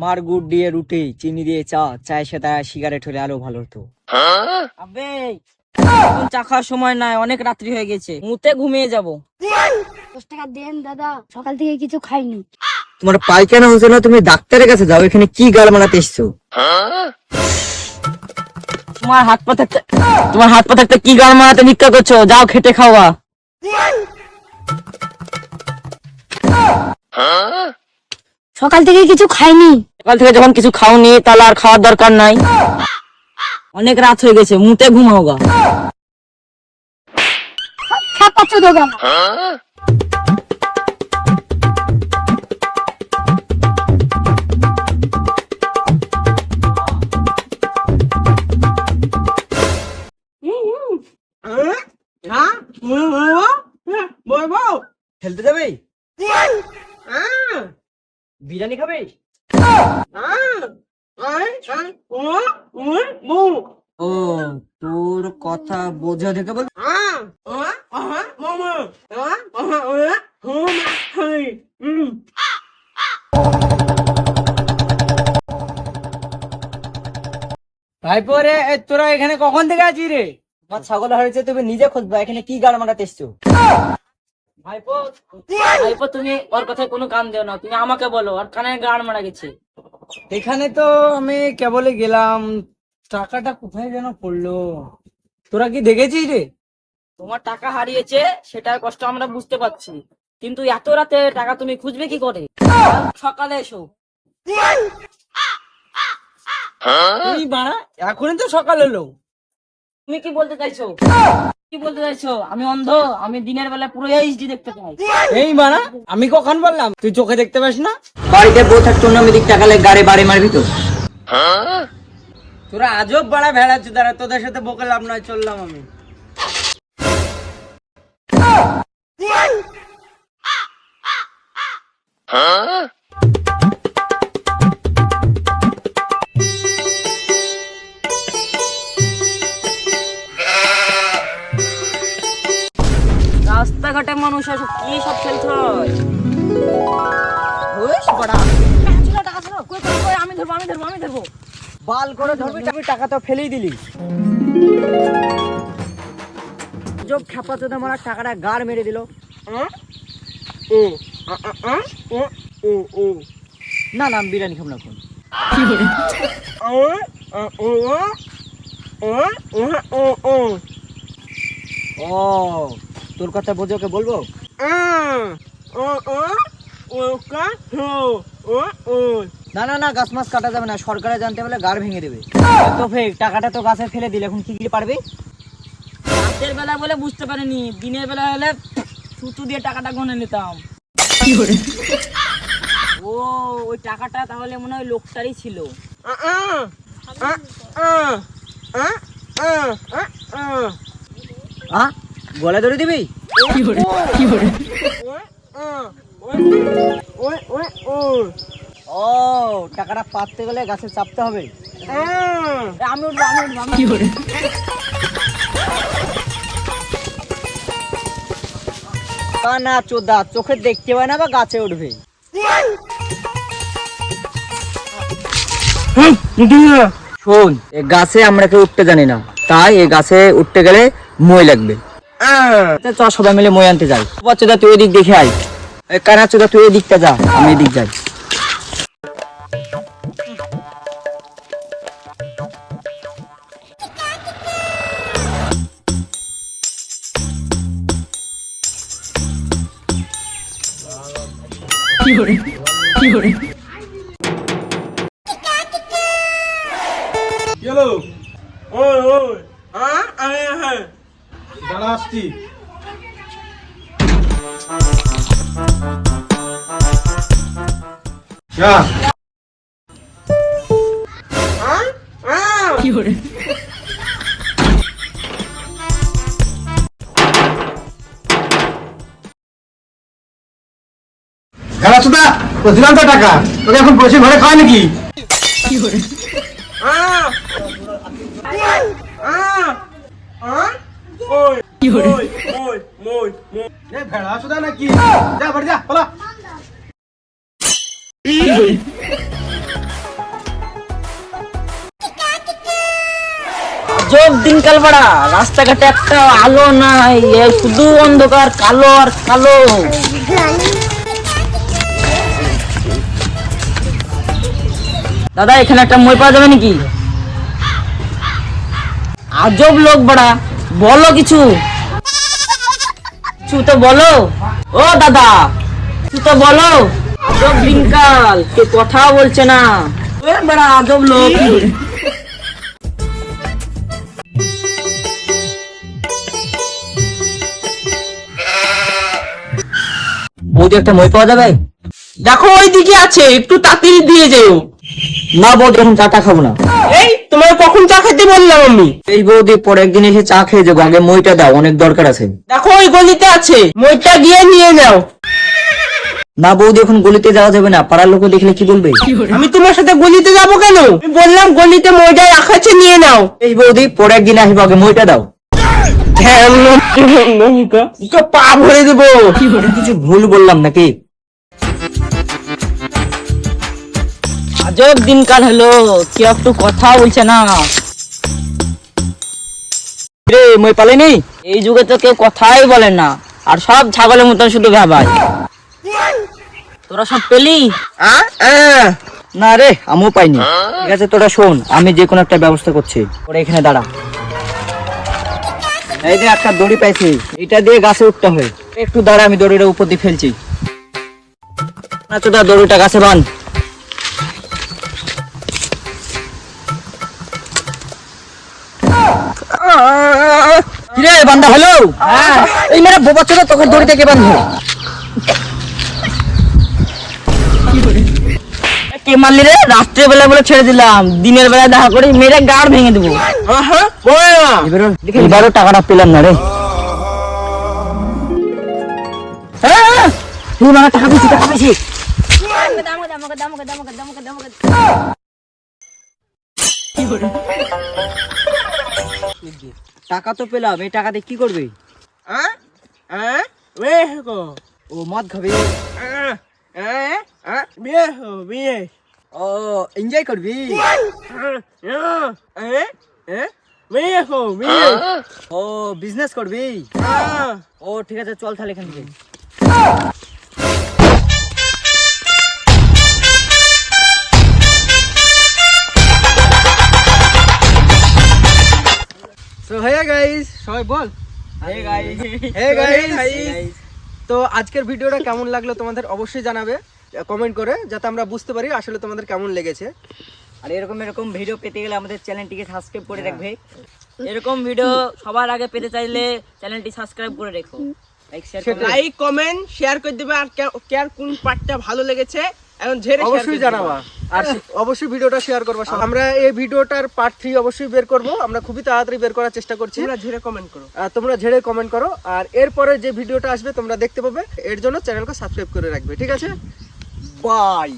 মার গুড় দিয়ে রুটি, চিনি দিয়ে চা, চায়ের সাথে সিগারেট হলে আরো ভালো হতো। আবে এখন চা খাওয়ার সময় নাই, অনেক রাত্রি হয়ে গেছে, মুতে ঘুমিয়ে যাব। 10 টাকা দেন দাদা, সকাল থেকে কিছু খাইনি। তোমার পায়খানা হচ্ছে না, তুমি ডাক্তারের কাছে যাও। এখানে কি গাল মারাতে এসছো? তোমার হাত পা থাকতে কি গাল মারাতে ভিক্ষা করছো? যাও খেটে খাওয়া। সকাল থেকে কিছু খাইনি। সকাল থেকে যখন কিছু খাওনি তাহলে আর খাওয়ার দরকার নাই। অনেক রাত হয়ে গেছে, মুতে ঘুমাও গা। খাপাচ্ছ দোকান। খেলতে যাবে? বিরিয়ানি খাবে? ও তোর কথা বোঝা দেখে বল। ভাইপো রে, তোরা এখানে কখন থেকে আছিস রে? আমার ছাগল হারিয়েছে, তুমি নিজে খুঁজবা। এখানে কি গান মারাতে এসছো? ভাইপো ভাইপো তুমি ওর কথায় কোনো কান দিও না, তুমি আমাকে বলো আর কানে গান মারা গেছে। এখানে তো আমি কেবলই গেলাম, টাকাটা কোথায় যেন পড়লো। তোরা কি দেখেছিস রে? তোমার টাকা হারিয়েছে সেটার কষ্ট আমরা বুঝতে পারছি, কিন্তু এত রাতে টাকা তুমি খুঁজবে কি করে? সকালে এসো। এই বাড়া, এখনই তো সকাল হলো। তুমি কি বলতে চাইছো? কি বলতে চাইছো? আমি অন্ধ? আমি দিনের বেলা পুরো এইচডি দেখতে পাই। এই বাড়া, আমি কখন বললাম তুই চোখে দেখতে পাস না? বাড়িতে বউ থাকতো না, আমি দিক টাকালে গাড়ি বাড়ি মারবি তো। তোরা আজব বাড়া ভেড়া চুদারা, তোদের সাথে বকে লাভ নয়, চললাম আমি। রাস্তাঘাটে মানুষ এসব কি সব খেলতে হয়? আমি ধরবো। বাল করে ধরবি, টাকা তো ফেলেই দিলি। জব খেপা চোদা মারা, টাকাটা গাড় মেরে দিল। না না, আমি বিরিয়ানি খাবো না এখন। ও তোর কথা বোঝো, ওকে বলবো? না না না, গাছ মাছ কাটা যাবে না, সরকারে জানতে পারলে গাড় ভেঙে দেবে। তো ফেক টাকাটা তো গাছে ফেলে দিলে, এখন কি কি পারবে? রাতের বেলা বলে বুঝতে পারিনি, দিনের বেলা হলে ছুতু দিয়ে টাকাটা গনে নিতাম। ও ওই টাকাটা তাহলে মনে হয় লোকটারই ছিল। গলা ধরে দিবি? ও টাকাটা পাততে গেলে গাছে চাপতে হবে। আমি উঠবো। না চোদা, চোখে দেখতে পায় না বা গাছে উঠবে? শোন, এই গাছে আমরা কেউ উঠতে জানি না, তাই এই গাছে উঠতে গেলে মই লাগবে। চ সবাই মিলে মই আনতে যাই। চোদা তুই এদিক দেখে আয়। কানা চোদা তুই এদিকটা যা, আমি এদিক যাই। দাঁড়া আসছি। গাড়া চোদা, দিলাম তো টাকা, তোকে এখন বসে ঘরে খাওয়া নাকি? ভেড়া চোদা নাকি? যা বাড়ি যা, বলা। আজব দিনকাল বাড়া, রাস্তাঘাটে একটা আলো নাই, এ শুধু অন্ধকার, কালো আর কালো। দাদা এখানে একটা মই পাওয়া যাবে নাকি? আজব লোক বাড়া, বলো কিছু কিছু তো বলো। ও দাদা কিছু তো বলো। আজব দিনকাল, কে কথা বলছে না। এ বাড়া আজব লোক। বৌদি একটা মই পাওয়া যাবে? দেখো ওইদিকে আছে, একটু তাড়াতাড়ি দিয়ে যেও। না বৌদি এখন চাটা খাবো না। এই তোমার কখন চা খেতে বললাম আমি? এই বৌদি পরে একদিন এসে চা খেয়ে যাবো, আগে মইটা দাও, অনেক দরকার আছে। দেখো ওই গলিতে আছে, মইটা গিয়ে নিয়ে নাও। না বৌদি এখন গলিতে যাওয়া যাবে না, পাড়ার লোক দেখলে কি বলবে? আমি তোমার সাথে গলিতে যাবো কেন? আমি বললাম গলিতে মইটা রাখা আছে, নিয়ে নাও। এই বৌদি পরে একদিন আসবো, আগে মইটা দাও। পা ভরে দেবো। কিছু ভুল বললাম নাকি? আজব দিনকাল হলো, কেউ একটু কথা বলছে না। রে মই পালেনি, এই যুগে তো কেউ কথাই বলে না, আর সব ছাগলের মতন শুধু ভাবায়। তোরা সব পেলি? না রে আমিও পাইনি। ঠিক আছে তোরা শোন, আমি যে কোনো একটা ব্যবস্থা করছি, ওরা এখানে দাঁড়া। এই যে একটা দড়ি পাইছি, এটা দিয়ে গাছে উঠতে হবে। একটু দাঁড়া, আমি দড়িটা উপর দিয়ে ফেলছি। না চোদা, দড়িটা গাছে বাঁধ। কিরে বান্ধা হলো? এই মেরে বোবা চোদা, তোকে দড়ি থেকে বাঁধো। কে মারলি রে? রাত্রে বেলা বলে ছেড়ে দিলাম, দিনের বেলা দেখা করে মেরে গাড় ভেঙে দেবো। এবারও টাকাটা পেলাম না রে। টাকা পেয়েছি, টাকা পেয়েছি। টাকা তো পেলাম, এই টাকা দিয়ে কি করবে? ও মদ খাবে? ও এনজয় করবি? ও বিজনেস করবি? ও ঠিক আছে, চল তাহলে এখান থেকে। তো হে গাইস, সবাই বল Hey guys. Hey guys. তো আজকের ভিডিওটা কেমন লাগলো তোমাদের অবশ্যই জানাবে কমেন্ট করে, যাতে আমরা বুঝতে পারি আসলে তোমাদের কেমন লেগেছে। আর এরকম এরকম ভিডিও পেতে গেলে আমাদের চ্যানেলটিকে সাবস্ক্রাইব করে রাখবে। এরকম ভিডিও সবার আগে পেতে চাইলে চ্যানেলটি সাবস্ক্রাইব করে রেখো। লাইক শেয়ার করো। লাইক কমেন্ট শেয়ার করে দিবে, আর কার কোন পার্টটা ভালো লেগেছে এখন ঝেড়ে অবশ্যই জানাবা, আর অবশ্যই ভিডিওটা শেয়ার করবা। আমরা এই ভিডিওটার পার্ট 3 অবশ্যই বের করব, আমরা খুবই তাড়াতাড়ি বের করার চেষ্টা করছি। তোমরা ঝেড়ে কমেন্ট করো। তোমরা ঝেড়ে কমেন্ট করো, আর এরপরে যে ভিডিওটা আসবে তোমরা দেখতে পাবে, এর জন্য চ্যানেলকে সাবস্ক্রাইব করে রাখবে। ঠিক আছে, বাই।